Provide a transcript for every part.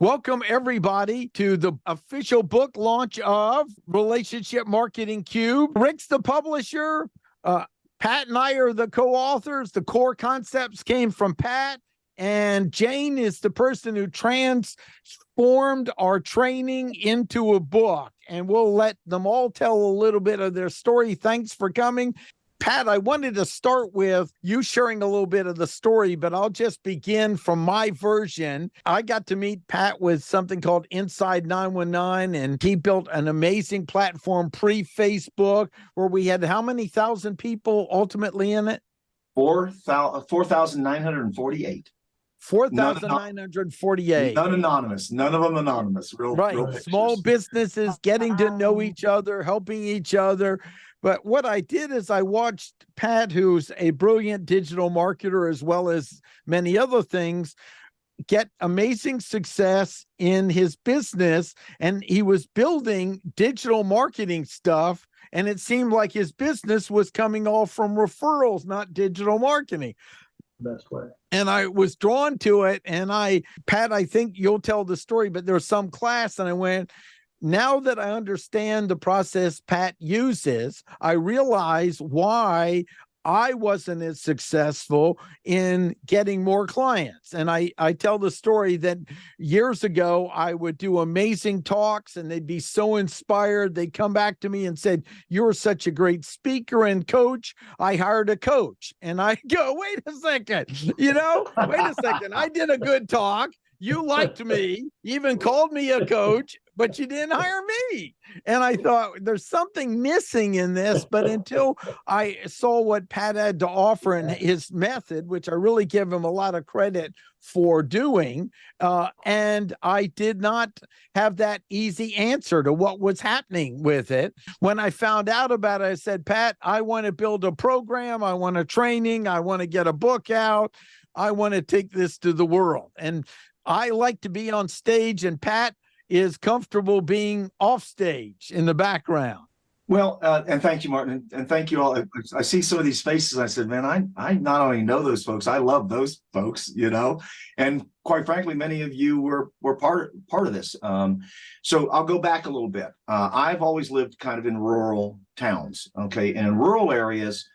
Welcome, everybody, to the official book launch of Relationship Marketing Cube. Rick's the publisher. Pat and I are the co-authors. The core concepts came from Pat, and Jane is the person who transformed our training into a book. And we'll let them all tell a little bit of their story. Thanks for coming. Pat, I wanted to start with you sharing a little bit of the story, but I'll just begin from my version. I got to meet Pat with something called Inside 919, and he built an amazing platform pre-Facebook where we had how many thousand people ultimately in it? 4,948. 4,948. None anonymous. None of them anonymous. Real small businesses getting to know each other, helping each other. But what I did is I watched Pat, who's a brilliant digital marketer, as well as many other things, get amazing success in his business. And he was building digital marketing stuff. And it seemed like his business was coming all from referrals, not digital marketing. That's correct. And I was drawn to it. And Pat, I think you'll tell the story, but there was some class and I went, now that I understand the process Pat uses, I realize why I wasn't as successful in getting more clients. And I tell the story that years ago, I would do amazing talks and they'd be so inspired. They'd come back to me and said, "You're such a great speaker and coach. I hired a coach." And I go, wait a second, wait a second. I did a good talk. You liked me, even called me a coach, but you didn't hire me. And I thought there's something missing in this. But until I saw what Pat had to offer in his method, which I really give him a lot of credit for doing, and I did not have that easy answer to what was happening with it. When I found out about it, I said, Pat, I want to build a program. I want a training. I want to get a book out. I want to take this to the world. And I like to be on stage, and Pat is comfortable being off stage in the background. Well, and thank you, Martin, and thank you all. I see some of these faces. I said, man, I not only know those folks, I love those folks, and quite frankly, many of you were part of this. So I'll go back a little bit. I've always lived kind of in rural towns, okay, and in rural areas,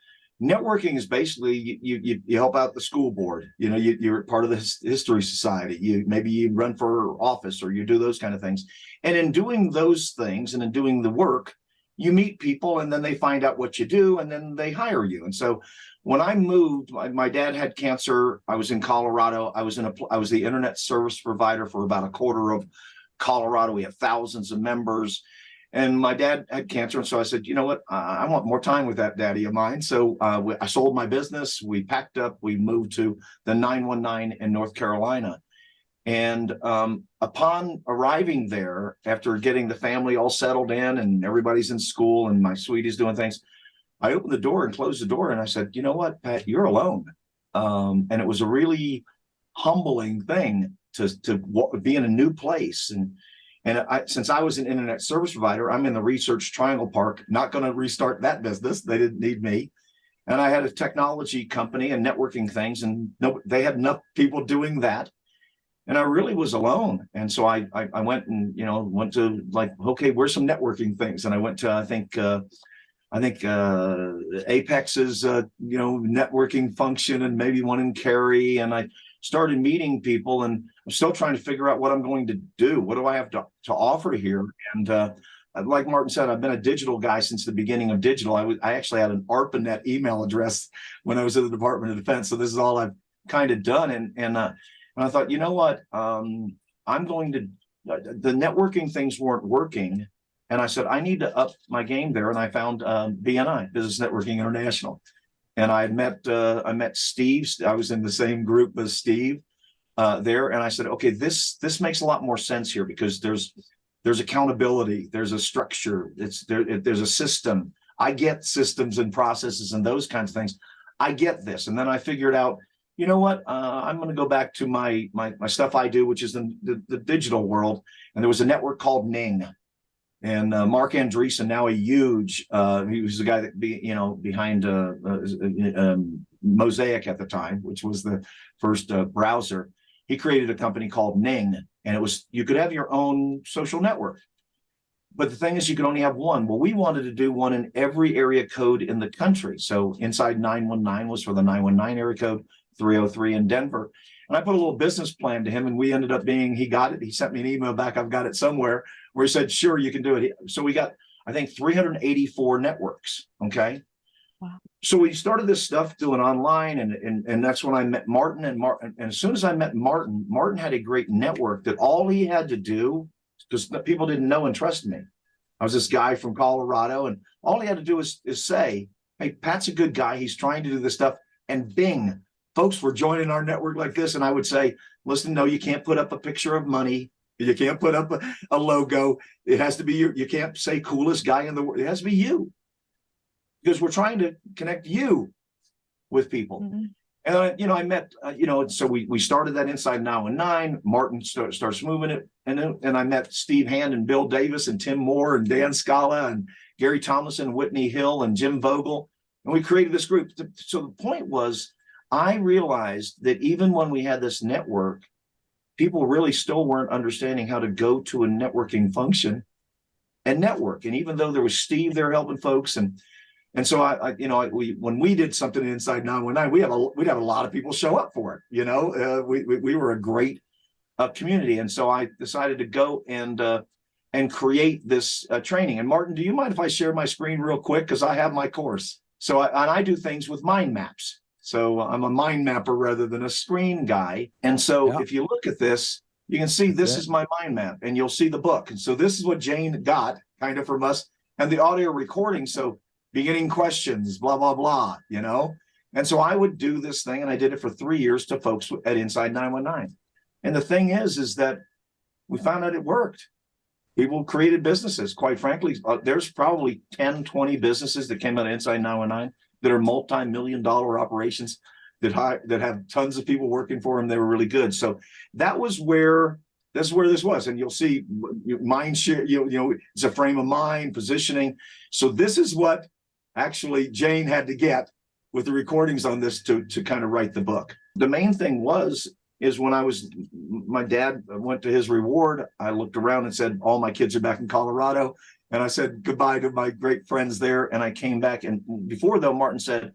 networking is basically you help out the school board. You're part of the history society. Maybe you run for office or you do those kind of things. And in doing those things and in doing the work, you meet people and then they find out what you do and then they hire you. And so when I moved, my dad had cancer. I was in Colorado. I was the internet service provider for about a quarter of Colorado. We have thousands of members. And my dad had cancer. And so I said, you know what? I want more time with that daddy of mine. So I sold my business. We packed up. We moved to the 919 in North Carolina. And upon arriving there, after getting the family all settled in and everybody's in school and my sweetie's doing things, I opened the door and closed the door. And I said, you know what, Pat, you're alone. And it was a really humbling thing to be in a new place. And since I was an internet service provider, I'm in the Research Triangle Park, not going to restart that business. They didn't need me. And I had a technology company and networking things, and they had enough people doing that. And I really was alone. And so I went and, went to okay, where's some networking things? And I went to, I think Apex's, networking function and maybe one in Cary. And I started meeting people, and I'm still trying to figure out what I'm going to do. What do I have to offer here? And like Martin said, I've been a digital guy since the beginning of digital. I actually had an ARPANET email address when I was in the Department of Defense. So this is all I've kind of done. And I thought, you know what? The networking things weren't working. And I said, I need to up my game there. And I found BNI, Business Networking International. And I met Steve. I was in the same group as Steve there. And I said, okay, this makes a lot more sense here because there's accountability, there's a structure, there's a system. I get systems and processes and those kinds of things. I get this. And then I figured out, you know what? I'm going to go back to my stuff I do, which is in the digital world. And there was a network called Ning. And Mark Andreessen, now a huge, he was the guy that behind Mosaic at the time, which was the first browser. He created a company called Ning, And you could have your own social network. But the thing is, you could only have one. Well, we wanted to do one in every area code in the country. So Inside 919 was for the 919 area code, 303 in Denver. And I put a little business plan to him, and we ended up he got it. He sent me an email back. I've got it somewhere where he said, sure, you can do it. So we got, I think, 384 networks. Okay. Wow. So we started this stuff doing online, and that's when I met Martin. And as soon as I met Martin, Martin had a great network that all he had to do, because people didn't know and trust me. I was this guy from Colorado, and all he had to do is say, hey, Pat's a good guy. He's trying to do this stuff. And bing, folks were joining our network like this. And I would say, listen, no, you can't put up a picture of money. You can't put up a logo. It has to be you can't say coolest guy in the world. It has to be you, because we're trying to connect you with people. Mm-hmm. And I met, so we started that Inside 919. Martin starts moving it, and I met Steve Hand and Bill Davis and Tim Moore and Dan Scala and Gary Tomlinson, Whitney Hill and Jim Vogel, and we created this group. So the point was, I realized that even when we had this network, people really still weren't understanding how to go to a networking function and network. And even though there was Steve there helping folks, and so when we did something Inside 919, we'd have a lot of people show up for it. We were a great community, and so I decided to go and create this training. And Martin, do you mind if I share my screen real quick, because I have my course? So I do things with mind maps. So I'm a mind mapper rather than a screen guy. And so if you look at this, you can see this is my mind map, and you'll see the book. And so this is what Jane got kind of from us, and the audio recording. So beginning questions, blah, blah, blah, And so I would do this thing, and I did it for 3 years to folks at Inside 919. And the thing is that we found out it worked. People created businesses. Quite frankly, there's probably 10, 20 businesses that came out of Inside 919 that are multi-million-dollar operations that have tons of people working for them. They were really good. So that's where this was. And you'll see mind share, it's a frame of mind, positioning. So this is what actually Jane had to get with the recordings on this to kind of write the book. The main thing is when my dad went to his reward, I looked around and said, all my kids are back in Colorado. And I said goodbye to my great friends there. And I came back. And before, though, Martin said,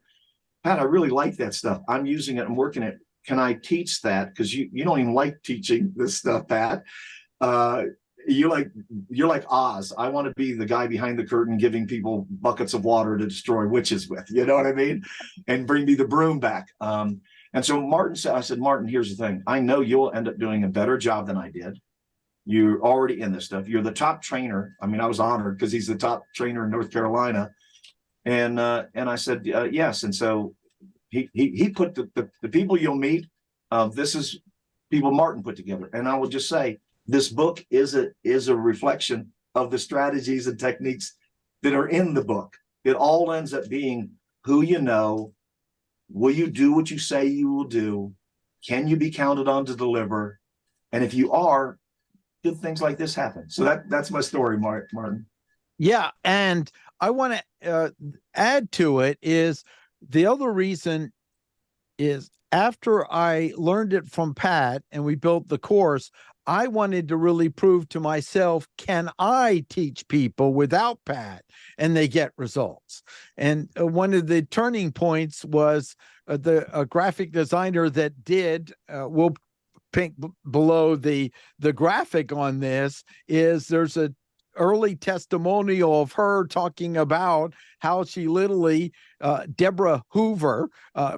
Pat, I really like that stuff. I'm using it. I'm working it. Can I teach that? Because you don't even like teaching this stuff, Pat. You're like Oz. I want to be the guy behind the curtain giving people buckets of water to destroy witches with, you know what I mean? And bring me the broom back. And so I said, Martin, here's the thing. I know you'll end up doing a better job than I did. You're already in this stuff. You're the top trainer. I mean, I was honored because he's the top trainer in North Carolina. And I said, yes. And so he put the people you'll meet. This is people Martin put together. And I will just say, this book is a reflection of the strategies and techniques that are in the book. It all ends up being who you know. Will you do what you say you will do? Can you be counted on to deliver? And if you are, good things like this happen. So that's my story, Martin. Yeah. And I want to add to it is the other reason is after I learned it from Pat and we built the course, I wanted to really prove to myself, can I teach people without Pat and they get results? And one of the turning points was the graphic designer that did, we'll pink below the graphic on this, is there's a early testimonial of her talking about how she literally, Deborah Hoover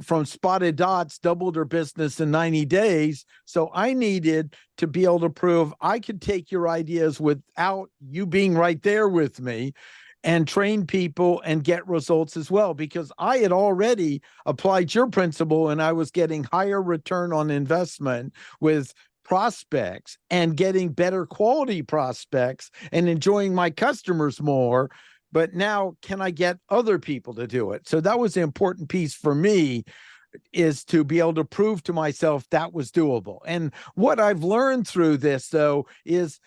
from Spotted Dots doubled her business in 90 days. So I needed to be able to prove I could take your ideas without you being right there with me and train people and get results as well, because I had already applied your principle and I was getting higher return on investment with prospects and getting better quality prospects and enjoying my customers more. But now, can I get other people to do it? So that was the important piece for me, is to be able to prove to myself that was doable. And what I've learned through this, though, is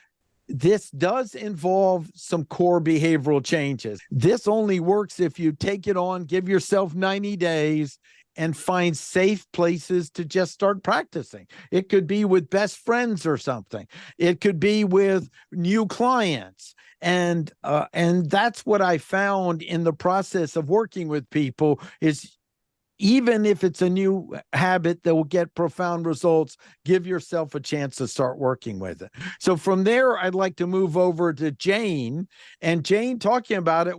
this does involve some core behavioral changes. This only works if you take it on, give yourself 90 days, and find safe places to just start practicing. It could be with best friends or something. It could be with new clients. And that's what I found in the process of working with people is even if it's a new habit that will get profound results, give yourself a chance to start working with it. So from there, I'd like to move over to Jane. And Jane, talking about it,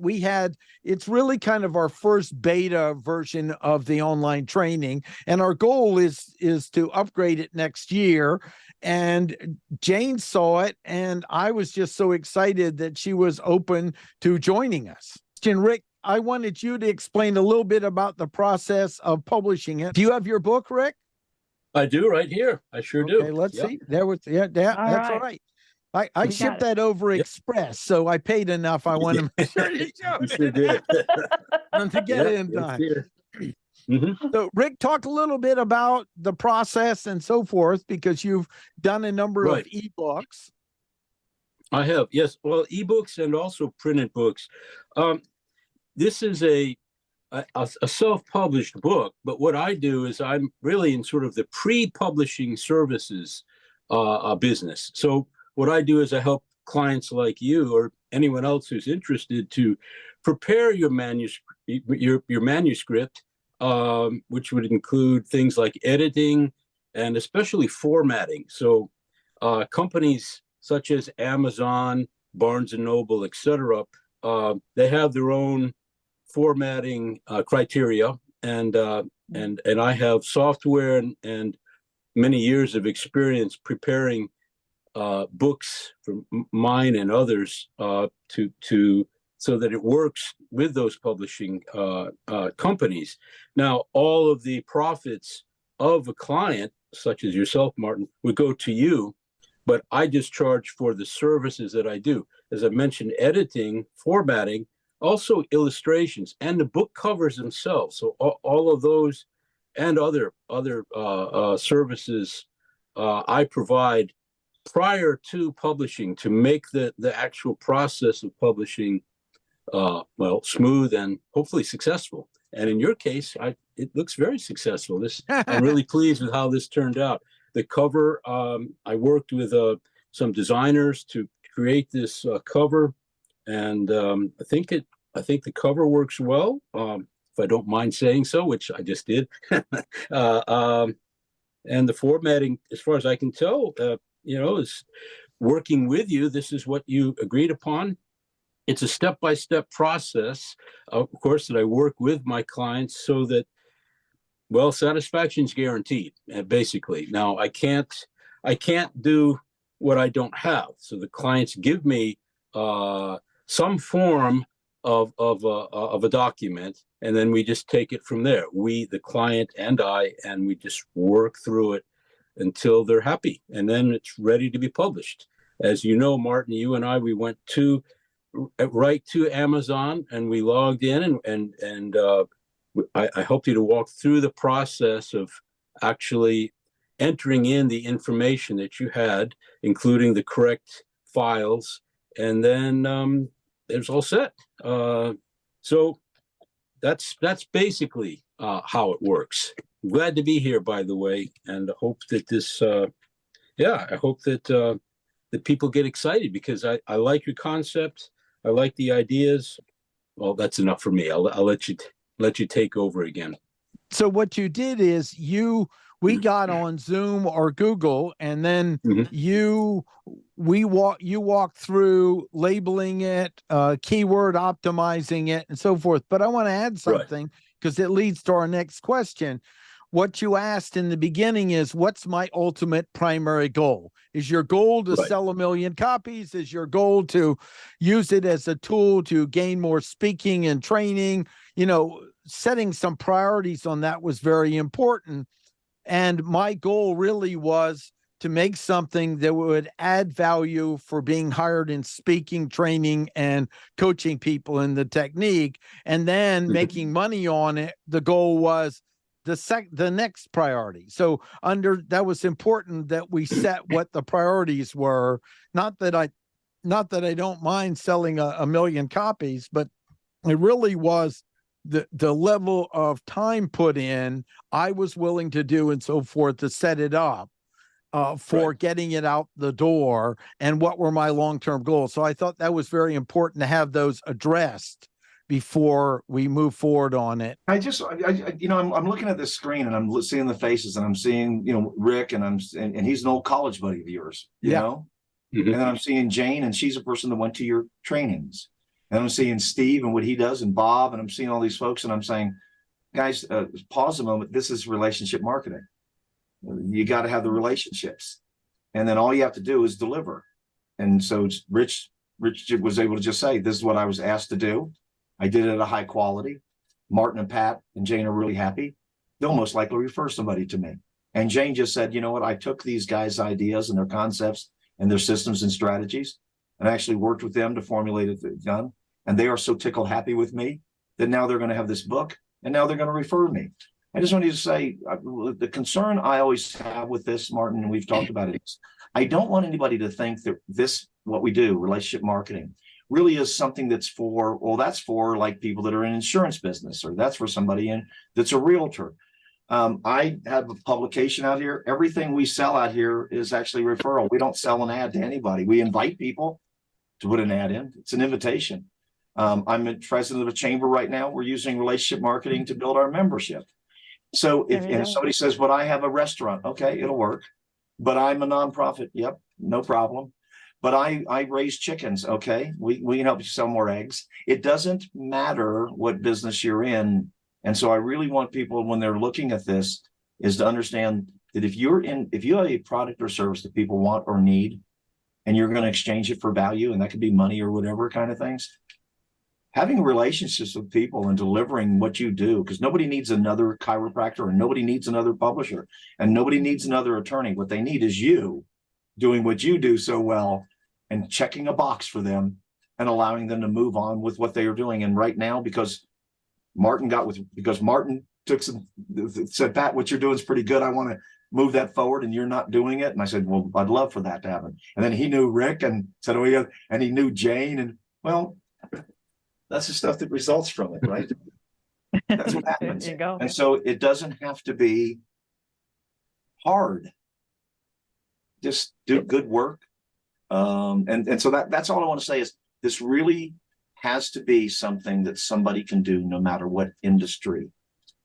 it's really kind of our first beta version of the online training. And our goal is to upgrade it next year. And Jane saw it, and I was just so excited that she was open to joining us. Rick, I wanted you to explain a little bit about the process of publishing it. Do you have your book, Rick? I do right here. I sure do. Okay, let's see. That's all right. I shipped that over express, so I paid enough. I want to make sure you sure did. to get it in time. Mm-hmm. So, Rick, talk a little bit about the process and so forth, because you've done a number of ebooks. I have, yes. Well, ebooks and also printed books. This is a self-published book, but what I do is I'm really in sort of the pre-publishing services business. So what I do is I help clients like you or anyone else who's interested to prepare your manuscript, which would include things like editing and especially formatting. So companies such as Amazon, Barnes and Noble, etc., they have their own formatting criteria, and I have software and many years of experience preparing books from mine and others so that it works with those publishing companies. Now, all of the profits of a client, such as yourself, Martin, would go to you, but I just charge for the services that I do. As I mentioned, editing, formatting, also illustrations, and the book covers themselves. So all of those and other services I provide prior to publishing to make the actual process of publishing smooth and hopefully successful. And in your case, it looks very successful. I'm really pleased with how this turned out. The cover, I worked with some designers to create this cover, and I think the cover works well, if I don't mind saying so, which I just did. And the formatting, as far as I can tell, is working with you. This is what you agreed upon. It's a step-by-step process, of course, that I work with my clients so that, well, satisfaction is guaranteed, basically. Now, I can't do what I don't have. So the clients give me some form of a document, and then we just take it from there. We, the client and I, and we just work through it until they're happy, and then it's ready to be published. As you know, Martin, you and I, we went right to Amazon, and we logged in, and I helped you to walk through the process of actually entering in the information that you had, including the correct files, and then it was all set. So that's basically how it works. Glad to be here, by the way, and hope that this, I hope that that people get excited, because I like your concept. I like the ideas. Well, that's enough for me. I'll let you take over again. So what you did is we got on Zoom or Google, and then you walked through labeling it, keyword optimizing it, and so forth. But I want to add something, because it leads to our next question. What you asked in the beginning is, what's my ultimate primary goal? Is your goal to sell 1 million copies? Is your goal to use it as a tool to gain more speaking and training? Setting some priorities on that was very important. And my goal really was to make something that would add value for being hired in speaking, training, and coaching people in the technique, and then making money on it. The goal was the next priority. So that was important that we set what the priorities were. Not that I don't mind selling 1 million copies, but it really was the level of time put in, I was willing to do and so forth to set it up for getting it out the door, and what were my long-term goals. So I thought that was very important to have those addressed before we move forward on it. I'm looking at this screen and I'm seeing the faces, and I'm seeing, Rick, and he's an old college buddy of yours, you know? Mhm. And then I'm seeing Jane, and she's a person that went to your trainings. And I'm seeing Steve and what he does, and Bob, and I'm seeing all these folks, and I'm saying, guys, pause a moment. This is relationship marketing. You got to have the relationships, and then all you have to do is deliver. And so Rich was able to just say, this is what I was asked to do. I did it at a high quality. Martin and Pat and Jane are really happy. They'll most likely refer somebody to me. And Jane just said, you know what? I took these guys' ideas and their concepts and their systems and strategies, and I actually worked with them to formulate it done. And they are so tickled happy with me that now they're going to have this book, and now they're going to refer me. I just wanted to say, the concern I always have with this, Martin, and we've talked about it, is I don't want anybody to think that what we do, relationship marketing, really is something that's for like people that are in insurance business, or that's for somebody that's a realtor. I have a publication out here. Everything we sell out here is actually referral. We don't sell an ad to anybody. We invite people to put an ad in. It's an invitation. I'm a president of a chamber right now. We're using relationship marketing to build our membership. So if somebody says, but I have a restaurant, okay, it'll work. But I'm a nonprofit. Yep, no problem. But I raise chickens. Okay, we can help you sell more eggs. It doesn't matter what business you're in. And so I really want people, when they're looking at this, is to understand that if you have a product or service that people want or need, and you're going to exchange it for value, and that could be money or whatever kind of things, having relationships with people and delivering what you do, because nobody needs another chiropractor, and nobody needs another publisher, and nobody needs another attorney. What they need is you doing what you do so well and checking a box for them and allowing them to move on with what they are doing. And right now, because Martin said, Pat, what you're doing is pretty good. I want to move that forward, and you're not doing it. And I said, well, I'd love for that to happen. And then he knew Rick and said, oh, yeah, and he knew Jane. And well, that's the stuff that results from it, right? That's what happens. There you go. And so it doesn't have to be hard. Just do good work. And so that's all I want to say is this really has to be something that somebody can do no matter what industry,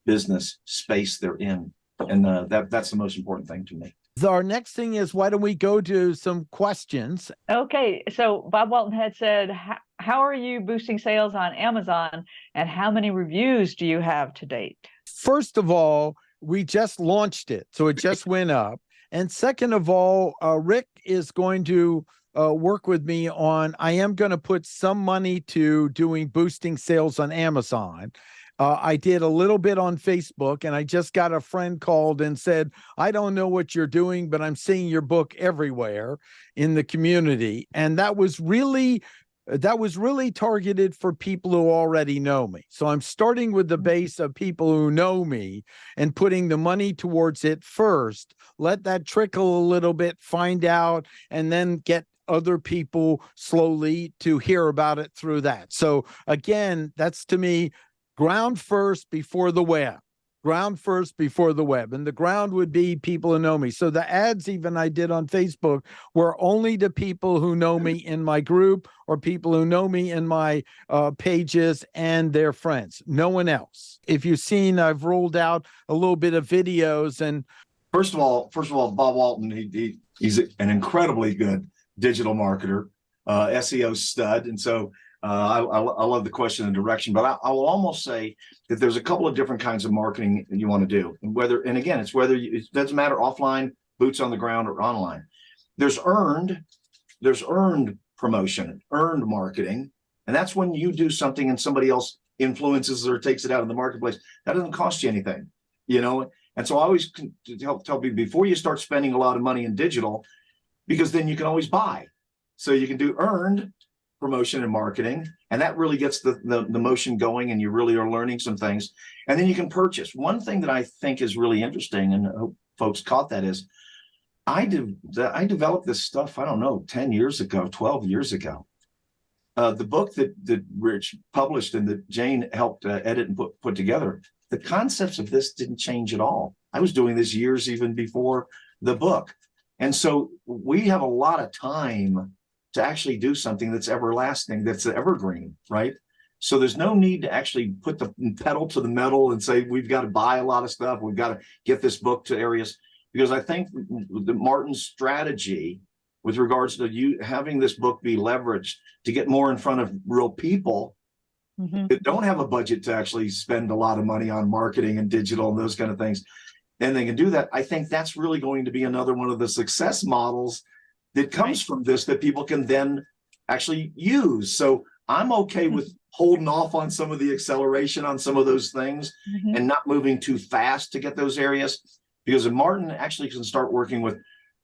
business, space they're in. And that's the most important thing to me. Our next thing is, why don't we go to some questions? Okay, so Bob Walton had said, how are you boosting sales on Amazon, and how many reviews do you have to date? First of all, we just launched it, so it just went up. And second of all, Rick is going to work with me on, I am going to put some money to doing boosting sales on Amazon. I did a little bit on Facebook, and I just got a friend called and said, I don't know what you're doing, but I'm seeing your book everywhere in the community. And that was really targeted for people who already know me. So I'm starting with the base of people who know me and putting the money towards it first. Let that trickle a little bit, find out, and then get other people slowly to hear about it through that. So again, that's to me, ground first before the web. Ground first before the web. And the ground would be people who know me. So the ads even I did on Facebook were only to people who know me in my group, or people who know me in my pages and their friends. No one else. If you've seen, I've rolled out a little bit of videos. And First of all, Bob Walton, he's an incredibly good digital marketer, SEO stud. And so I love the question and direction, but I will almost say that there's a couple of different kinds of marketing that you want to do. And again, it doesn't matter offline, boots on the ground, or online. There's earned promotion, earned marketing. And that's when you do something and somebody else influences or takes it out in the marketplace. That doesn't cost you anything, And so I always tell people, before you start spending a lot of money in digital, because then you can always buy. So you can do earned promotion and marketing, and that really gets the motion going, and you really are learning some things. And then you can purchase. One thing that I think is really interesting, and I hope folks caught that, is I developed this stuff, I don't know, 10 years ago, 12 years ago. the book that Rich published and that Jane helped edit and put together, the concepts of this didn't change at all. I was doing this years even before the book. And so we have a lot of time to actually do something that's everlasting, that's evergreen, right? So there's no need to actually put the pedal to the metal and say, we've got to buy a lot of stuff. We've got to get this book to areas, because I think the Martin's strategy with regards to you having this book be leveraged to get more in front of real people that don't have a budget to actually spend a lot of money on marketing and digital and those kind of things. And they can do that. I think that's really going to be another one of the success models that comes from this that people can then actually use. So I'm okay with holding off on some of the acceleration on some of those things and not moving too fast to get those areas, because if Martin actually can start working with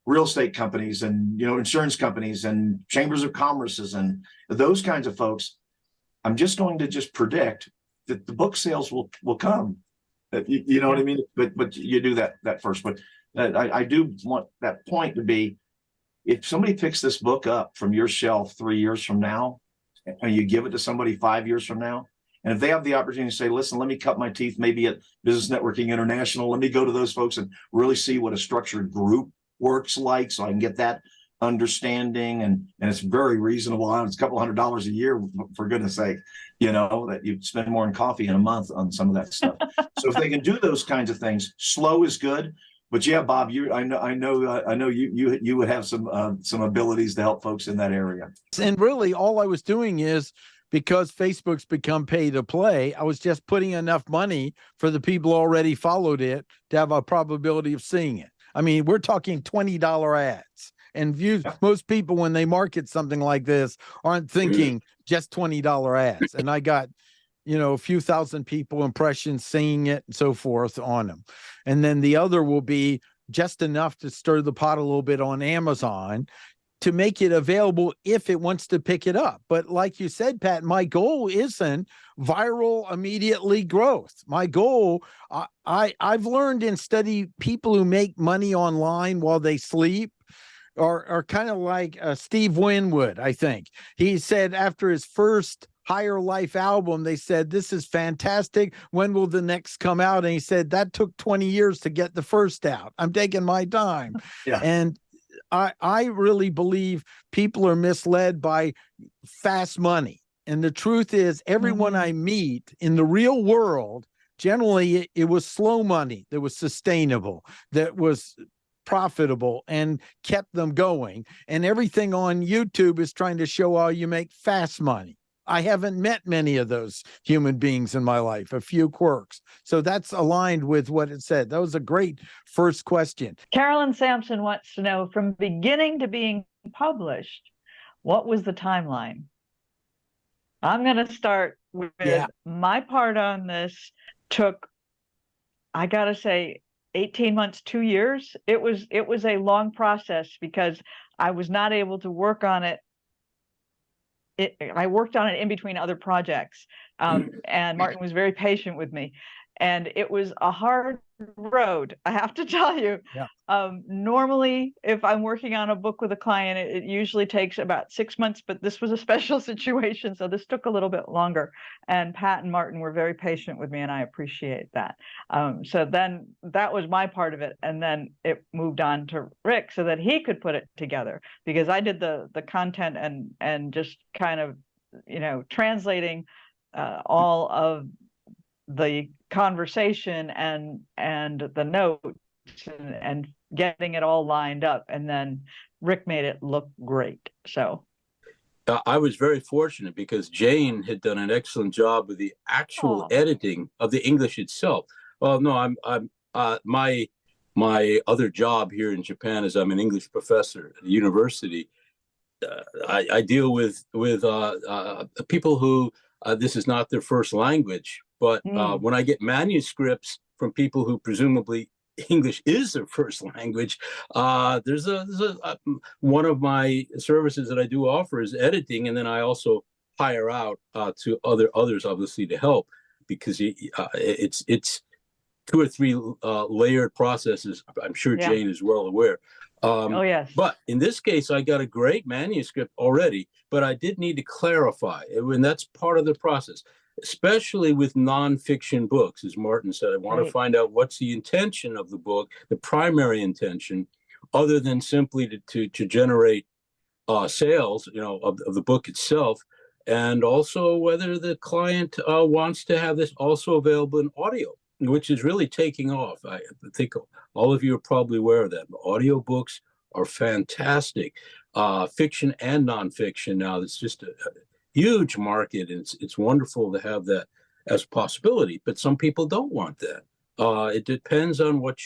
real estate companies and, insurance companies and chambers of commerces and those kinds of folks, I'm just going to predict that the book sales will come. You know what I mean? But you do that first. But I do want that point to be, if somebody picks this book up from your shelf 3 years from now, and you give it to somebody 5 years from now, and if they have the opportunity to say, listen, let me cut my teeth maybe at Business Networking International, let me go to those folks and really see what a structured group works like, so I can get that understanding, and it's very reasonable. It's a couple $100 a year, for goodness sake, that you spend more on coffee in a month on some of that stuff. So if they can do those kinds of things, slow is good. But yeah, Bob, I know you would have some abilities to help folks in that area. And really, all I was doing is, because Facebook's become pay to play, I was just putting enough money for the people who already followed it to have a probability of seeing it. I mean, we're talking $20 ads. And views. Most people, when they market something like this, aren't thinking just $20 ads. And I got, a few thousand people impressions seeing it and so forth on them. And then the other will be just enough to stir the pot a little bit on Amazon to make it available if it wants to pick it up. But like you said, Pat, my goal isn't viral immediately growth. My goal, I've learned and studied people who make money online while they sleep are kind of like Steve Winwood, I think. He said after his first Higher Life album, they said, this is fantastic. When will the next come out? And he said, that took 20 years to get the first out. I'm taking my time. Yeah. And I really believe people are misled by fast money. And the truth is, everyone I meet in the real world, generally it was slow money that was sustainable, that was profitable and kept them going. And everything on YouTube is trying to show how you make fast money. I haven't met many of those human beings in my life, a few quirks. So that's aligned with what it said. That was a great first question. Carolyn Sampson wants to know, from beginning to being published, what was the timeline? I'm going to start with my part on this. Took, I got to say, 18 months, 2 years. It was a long process because I was not able to work on it. I worked on it in between other projects, and Martin was very patient with me. And it was a hard road, I have to tell you. Yeah. Normally, if I'm working on a book with a client, it usually takes about 6 months, but this was a special situation, so this took a little bit longer. And Pat and Martin were very patient with me, and I appreciate that. So then that was my part of it, and then it moved on to Rick so that he could put it together, because I did the content and just kind of, translating all of the conversation and the notes and getting it all lined up, and then Rick made it look great. So I was very fortunate because Jane had done an excellent job with the actual editing of the English itself. Well, no, I'm my other job here in Japan is I'm an English professor at a university. I deal with people who this is not their first language. But when I get manuscripts from people who presumably English is their first language, there's one of my services that I do offer is editing, and then I also hire out to others, obviously, to help, because it's 2 or 3 layered processes. I'm sure Jane is well aware. Oh, yes. But in this case, I got a great manuscript already, but I did need to clarify, and that's part of the process, especially with nonfiction books. As Martin said, I want to find out what's the intention of the book, the primary intention, other than simply to generate sales, of the book itself, and also whether the client wants to have this also available in audio, which is really taking off. I think all of you are probably aware of that. Audiobooks are fantastic, fiction and nonfiction. Now it's just a huge market, and it's wonderful to have that as a possibility. But some people don't want that. It depends on what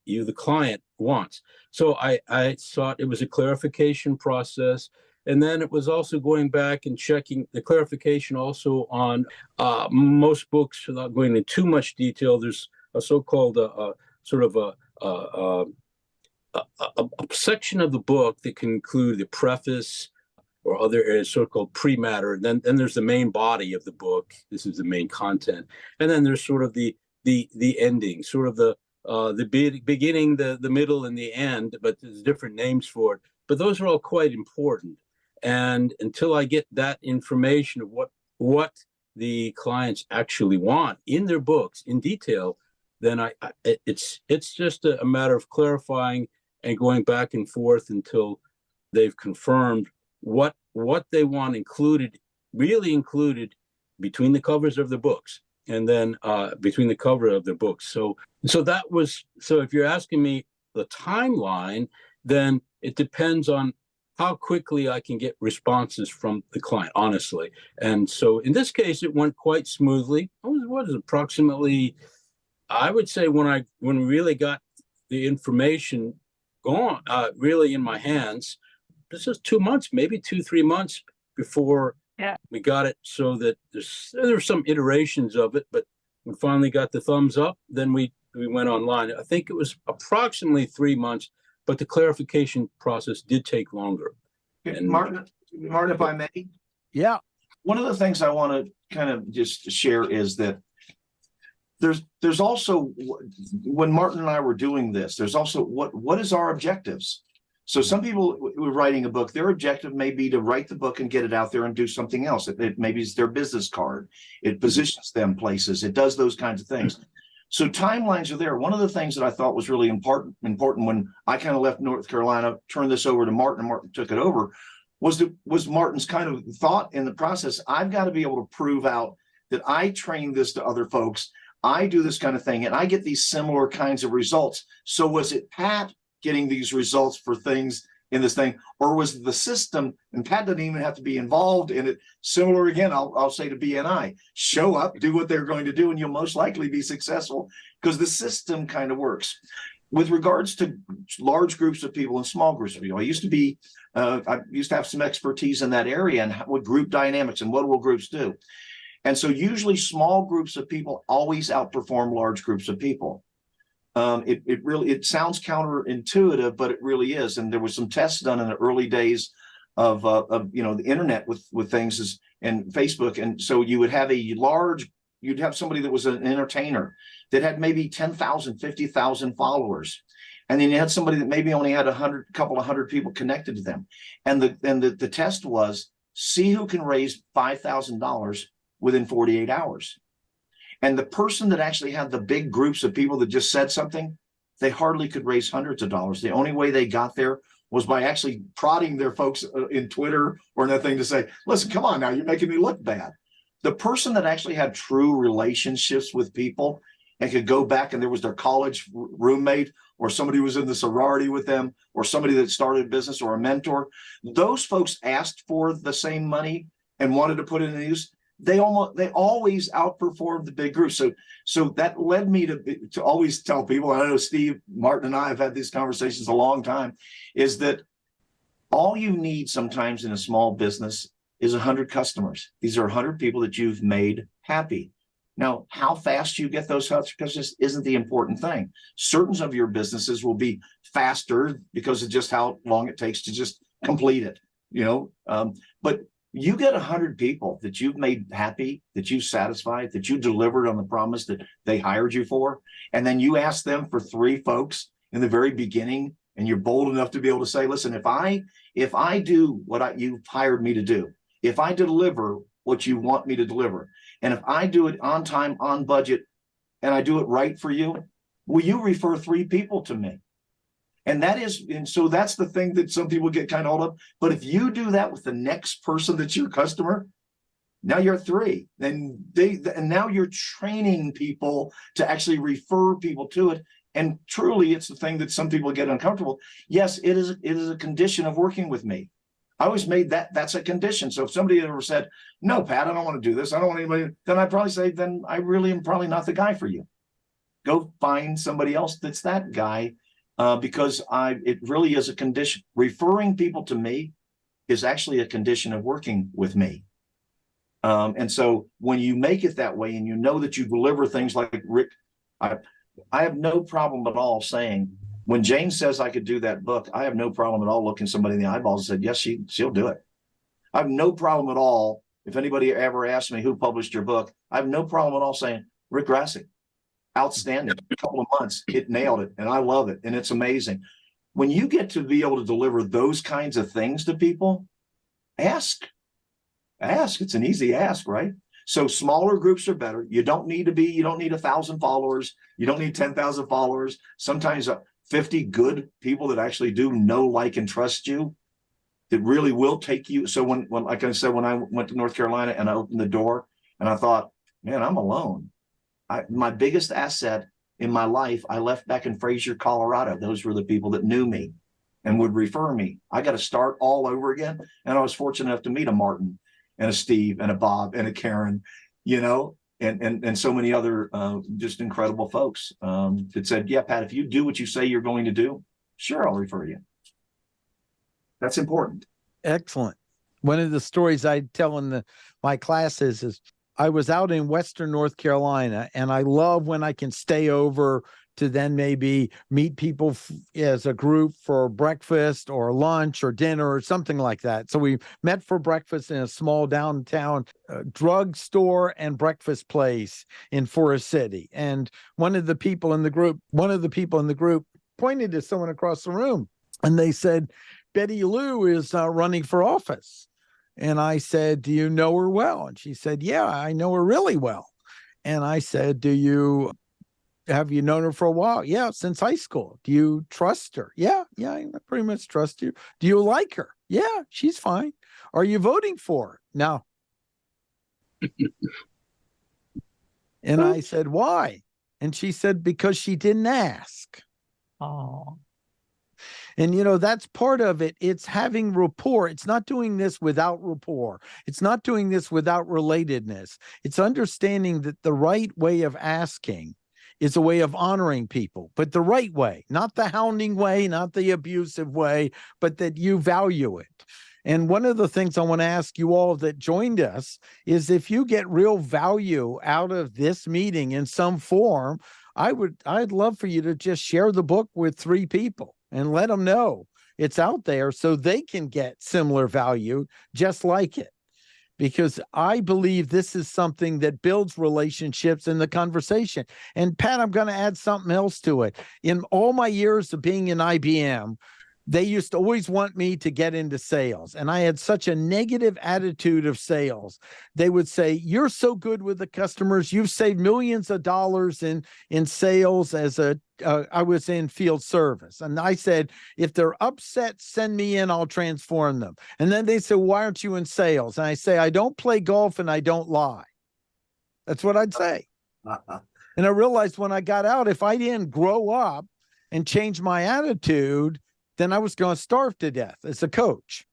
the client wants. So I thought it was a clarification process. And then it was also going back and checking the clarification also on most books, without going into too much detail. There's a so-called sort of a section of the book that can include the preface or other areas, so-called pre-matter. Then there's the main body of the book. This is the main content. And then there's sort of the ending, sort of the beginning, the middle, and the end, but there's different names for it. But those are all quite important. And until I get that information of what the clients actually want in their books in detail, then it's just a matter of clarifying and going back and forth until they've confirmed what they want really included between the covers of the books, and then between the cover of the books. So if you're asking me the timeline, then it depends on how quickly I can get responses from the client, honestly. And so in this case, it went quite smoothly. What is approximately, I would say when we really got the information going, really in my hands, this is 2 months, maybe 2-3 months before we got it, so that there's some iterations of it, but we finally got the thumbs up. Then we went online. I think it was approximately 3 months, but the clarification process did take longer. And Martin, if I may. Yeah. One of the things I want to kind of just share is that there's also, when Martin and I were doing this, there's also what is our objectives? So some people who are writing a book, their objective may be to write the book and get it out there and do something else. It maybe it's their business card. It positions them places. It does those kinds of things. So timelines are there. One of the things that I thought was really important when I kind of left North Carolina, turned this over to Martin, and Martin took it over, was Martin's kind of thought in the process. I've got to be able to prove out that I train this to other folks. I do this kind of thing, and I get these similar kinds of results. So was it Pat getting these results for things in this thing, or was the system, and Pat doesn't even have to be involved in it, similar again, I'll say to BNI, show up, do what they're going to do, and you'll most likely be successful, because the system kind of works. With regards to large groups of people and small groups of people, I used to have some expertise in that area and what group dynamics and what will groups do. And so usually small groups of people always outperform large groups of people. It sounds counterintuitive, but it really is. And there was some tests done in the early days of the internet with things and Facebook. And so you would have you'd have somebody that was an entertainer that had maybe 10,000, 50,000 followers. And then you had somebody that maybe only had a couple of hundred people connected to them. And the test was, see who can raise $5,000 within 48 hours. And the person that actually had the big groups of people that just said something, they hardly could raise hundreds of dollars. The only way they got there was by actually prodding their folks in Twitter or nothing to say, listen, come on now, you're making me look bad. The person that actually had true relationships with people and could go back, and there was their college roommate or somebody who was in the sorority with them or somebody that started a business or a mentor, those folks asked for the same money and wanted to put it in use. They always outperformed the big group. So that led me to always tell people, and I know Steve, Martin, and I have had these conversations a long time, is that all you need sometimes in a small business is 100 customers. These are 100 people that you've made happy. Now, how fast you get those customers isn't the important thing. Certain of your businesses will be faster because of just how long it takes to just complete it, but you get 100 people that you've made happy, that you've satisfied, that you delivered on the promise that they hired you for. And then you ask them for 3 folks in the very beginning and you're bold enough to be able to say, listen, if I do what you've hired me to do, if I deliver what you want me to deliver, and if I do it on time, on budget, and I do it right for you, will you refer 3 people to me? And so that's the thing that some people get kind of hold up. But if you do that with the next person that's your customer, now you're at 3. And now you're training people to actually refer people to it. And truly, it's the thing that some people get uncomfortable. Yes, it is a condition of working with me. I always made that's a condition. So if somebody ever said, no, Pat, I don't want to do this, I don't want anybody, then I'd probably say, then I really am probably not the guy for you. Go find somebody else that's that guy, because it really is a condition. Referring people to me is actually a condition of working with me. And so when you make it that way and you know that you deliver things like Rick, I have no problem at all saying, when Jane says I could do that book, I have no problem at all looking somebody in the eyeballs and said, yes, she'll do it. I have no problem at all. If anybody ever asks me who published your book, I have no problem at all saying, Rick Grassick, outstanding. A couple of months, it nailed it. And I love it. And it's amazing. When you get to be able to deliver those kinds of things to people, ask. It's an easy ask, right? So smaller groups are better. You don't need 1,000 followers. You don't need 10,000 followers. Sometimes 50 good people that actually do know, like, and trust you, that really will take you. So when like I said, when I went to North Carolina and I opened the door and I thought, man, I'm alone. My biggest asset in my life, I left back in Fraser, Colorado. Those were the people that knew me and would refer me. I got to start all over again. And I was fortunate enough to meet a Martin and a Steve and a Bob and a Karen, and so many other just incredible folks that said, yeah, Pat, if you do what you say you're going to do, sure, I'll refer you. That's important. Excellent. One of the stories I tell in my classes is I was out in Western North Carolina, and I love when I can stay over to then maybe meet people as a group for breakfast or lunch or dinner or something like that. So we met for breakfast in a small downtown drugstore and breakfast place in Forest City. And one of the people in the group pointed to someone across the room, and they said, Betty Lou is running for office. And I said, do you know her well? And she said, yeah, I know her really well. And I said, have you known her for a while? Yeah, since high school. Do you trust her? Yeah, I pretty much trust you. Do you like her? Yeah, she's fine. Are you voting for her? No. And I said, why? And she said, because she didn't ask. Oh. And, that's part of it. It's having rapport. It's not doing this without rapport. It's not doing this without relatedness. It's understanding that the right way of asking is a way of honoring people, but the right way, not the hounding way, not the abusive way, but that you value it. And one of the things I want to ask you all that joined us is, if you get real value out of this meeting in some form, I'd love for you to just share the book with 3 people and let them know it's out there so they can get similar value just like it. Because I believe this is something that builds relationships in the conversation. And Pat, I'm going to add something else to it. In all my years of being in IBM, they used to always want me to get into sales. And I had such a negative attitude of sales. They would say, you're so good with the customers. You've saved millions of dollars in sales I was in field service. And I said, if they're upset, send me in, I'll transform them. And then they said, why aren't you in sales? And I say, I don't play golf and I don't lie. That's what I'd say. And I realized when I got out, if I didn't grow up and change my attitude, then I was going to starve to death as a coach.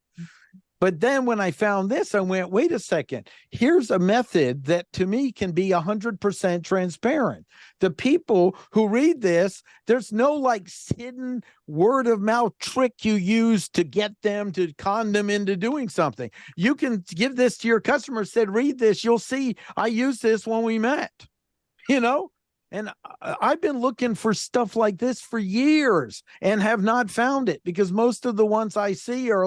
But then when I found this, I went, wait a second, here's a method that to me can be 100% transparent. The people who read this, there's no hidden word of mouth trick you use to get them to con them into doing something. You can give this to your customer, said, read this. You'll see I used this when we met, And I've been looking for stuff like this for years and have not found it, because most of the ones I see are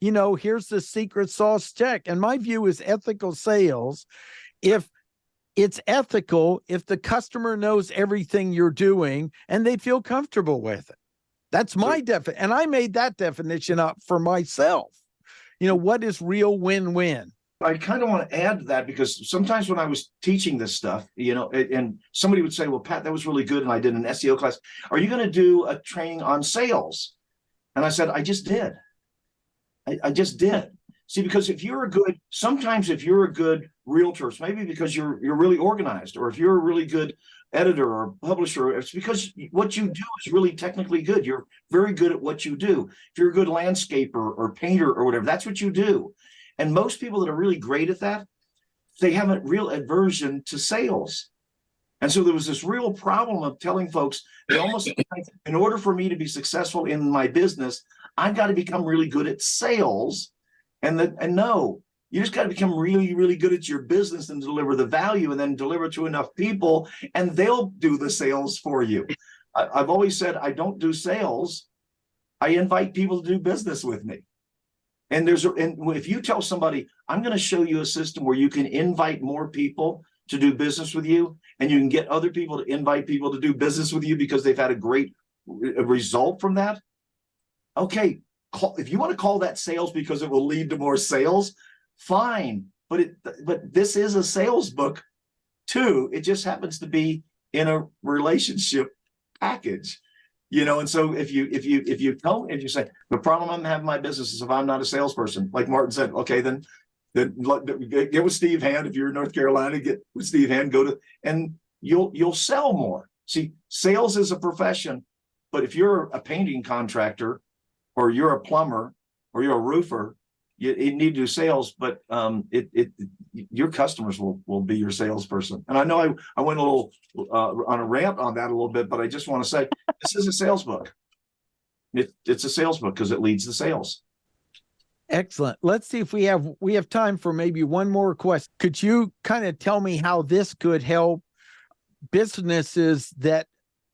here's the secret sauce check. And my view is ethical sales. If it's ethical, if the customer knows everything you're doing and they feel comfortable with it. That's my definition. And I made that definition up for myself. What is real win-win? I kind of want to add to that, because sometimes when I was teaching this stuff, and somebody would say, well, Pat, that was really good, and I did an SEO class. Are you going to do a training on sales? And I said, I just did. I just did. See, because sometimes if you're a good realtor, it's maybe because you're really organized, or if you're a really good editor or publisher, it's because what you do is really technically good. You're very good at what you do. If you're a good landscaper or painter or whatever, that's what you do. And most people that are really great at that, they have a real aversion to sales. And so there was this real problem of telling folks, they almost, in order for me to be successful in my business, I've got to become really good at sales. And no, you just got to become really, really good at your business and deliver the value, and then deliver to enough people, and they'll do the sales for you. I've always said, I don't do sales. I invite people to do business with me. And if you tell somebody, I'm going to show you a system where you can invite more people to do business with you, and you can get other people to invite people to do business with you because they've had a great result from that. Okay, if you want to call that sales because it will lead to more sales, fine. But this is a sales book too. It just happens to be in a relationship package. And so if you say the problem I'm having in my business is if I'm not a salesperson, like Martin said, okay, then get with Steve Hand. If you're in North Carolina, get with Steve Hand, and you'll sell more. See, sales is a profession, but if you're a painting contractor, or you're a plumber, or you're a roofer, you need to do sales, but your customers will be your salesperson. And I know I went a little on a rant on that a little bit, but I just want to say this is a sales book. It's a sales book because it leads to sales. Excellent. Let's see if we have time for maybe one more question. Could you kind of tell me how this could help businesses that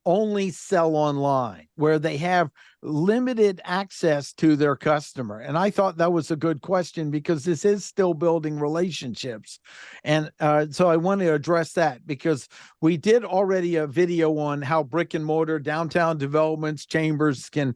only sell online, where they have limited access to their customer? And I thought that was a good question, because this is still building relationships. And so I want to address that, because we did already a video on how brick and mortar downtown developments, chambers can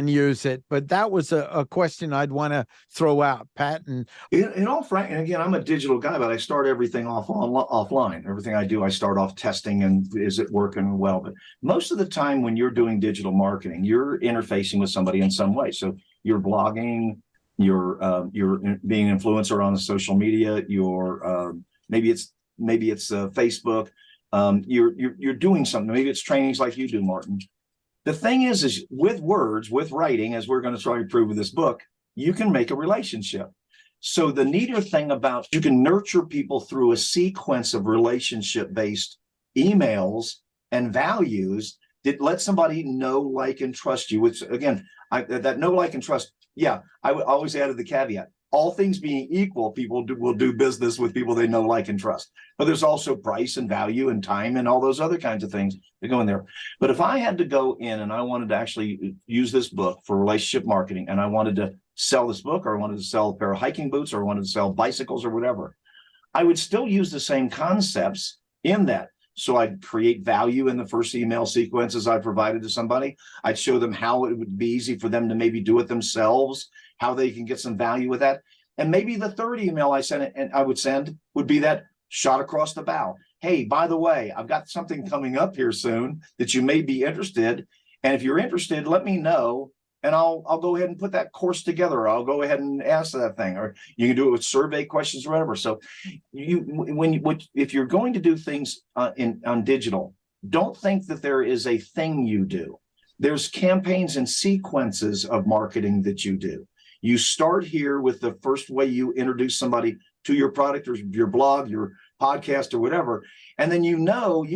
use it. But that was a question I'd want to throw out, Pat. And in all frank, and again, I'm a digital guy, but I start everything offline. Everything I do, I start off testing, and is it working well? But most of the time when you're doing digital marketing, you're interfacing with somebody in some way. So you're blogging, you're being an influencer on the social media, maybe it's Facebook, you're doing something. Maybe it's trainings like you do, Martin. The thing is with words, with writing, as we're going to try to prove with this book, you can make a relationship. So the neater thing about, you can nurture people through a sequence of relationship-based emails and values that let somebody know, like, and trust you. Which, again, that know, like, and trust. Yeah, I would always add the caveat. All things being equal, people will do business with people they know, like, and trust. But there's also price and value and time and all those other kinds of things that go in there. But if I had to go in and I wanted to actually use this book for relationship marketing, and I wanted to sell this book, or I wanted to sell a pair of hiking boots, or I wanted to sell bicycles or whatever, I would still use the same concepts in that. So I'd create value in the first email sequences I provided to somebody. I'd show them how it would be easy for them to maybe do it themselves, how they can get some value with that. And maybe the third email I would send would be that shot across the bow. Hey, by the way, I've got something coming up here soon that you may be interested. And if you're interested, let me know, and I'll go ahead and put that course together. I'll go ahead and ask that thing, or you can do it with survey questions or whatever. So if you're going to do things on digital, don't think that there is a thing you do. There's campaigns and sequences of marketing that you do. You start here with the first way you introduce somebody to your product, or your blog, your podcast, or whatever. And then you've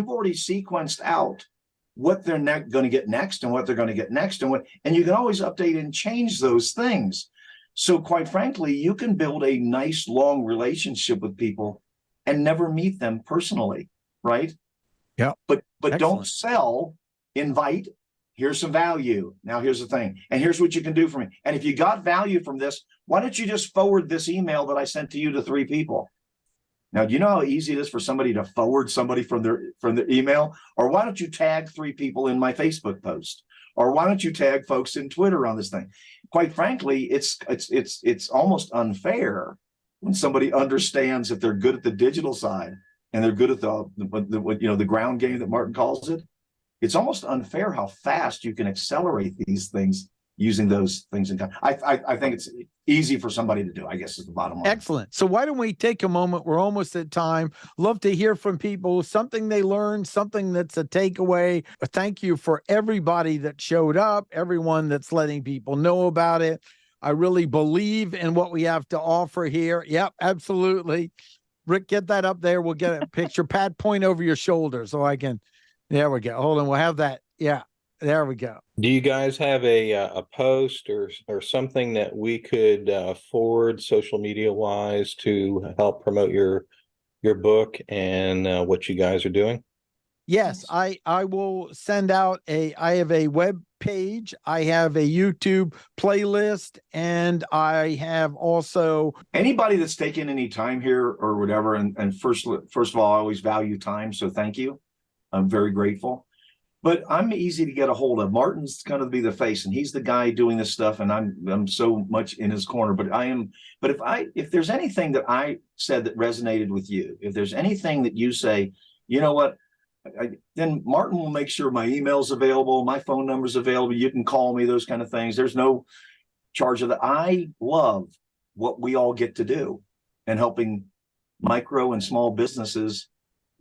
already sequenced out what they're going to get next, and what they're going to get next, and you can always update and change those things. So quite frankly, you can build a nice long relationship with people and never meet them personally, right? Yeah. But Excellent. Don't sell, invite. Here's some value. Now here's the thing, and here's what you can do for me. And if you got value from this, why don't you just forward this email that I sent to you to 3 people? Now, do you know how easy it is for somebody to forward somebody from their email? Or why don't you tag 3 people in my Facebook post? Or why don't you tag folks in Twitter on this thing? Quite frankly, it's almost unfair when somebody understands that they're good at the digital side and they're good at the ground game that Martin calls it. It's almost unfair how fast you can accelerate these things using those things in time. I think it's easy for somebody to do, I guess, is the bottom line. Excellent. So why don't we take a moment? We're almost at time. Love to hear from people, something they learned, something that's a takeaway. Thank you for everybody that showed up, everyone that's letting people know about it. I really believe in what we have to offer here. Yep, absolutely. Rick, get that up there. We'll get a picture. Pat, point over your shoulder so I can. There we go. Hold on. We'll have that. Yeah, there we go. Do you guys have a post or something that we could forward social media wise to help promote your book and what you guys are doing? Yes, I will send out I have a web page, I have a YouTube playlist, and I have also anybody that's taken any time here or whatever. And first of all, I always value time. So thank you. I'm very grateful. But I'm easy to get a hold of. Martin's going to be the face, and he's the guy doing this stuff, and I'm so much in his corner. But if there's anything that I said that resonated with you, if there's anything that you say, you know what, then Martin will make sure my email's available, my phone number's available. You can call me, those kind of things. There's no charge of that. I love what we all get to do and helping micro and small businesses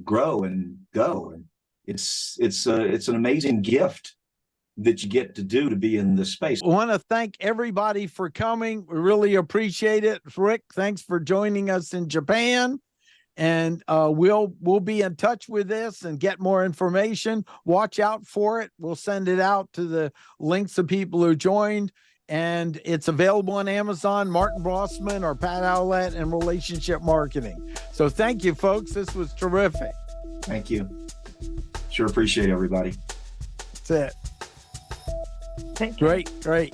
grow and go. And it's an amazing gift that you get to do to be in this space. I want to thank everybody for coming. We really appreciate it. Rick, thanks for joining us in Japan. And we'll be in touch with this and get more information. Watch out for it. We'll send it out to the links of people who joined. And it's available on Amazon, Martin Brossman or Pat Owlett and Relationship Marketing. So thank you, folks. This was terrific. Thank you. Sure appreciate everybody. That's it. Thank you. Great.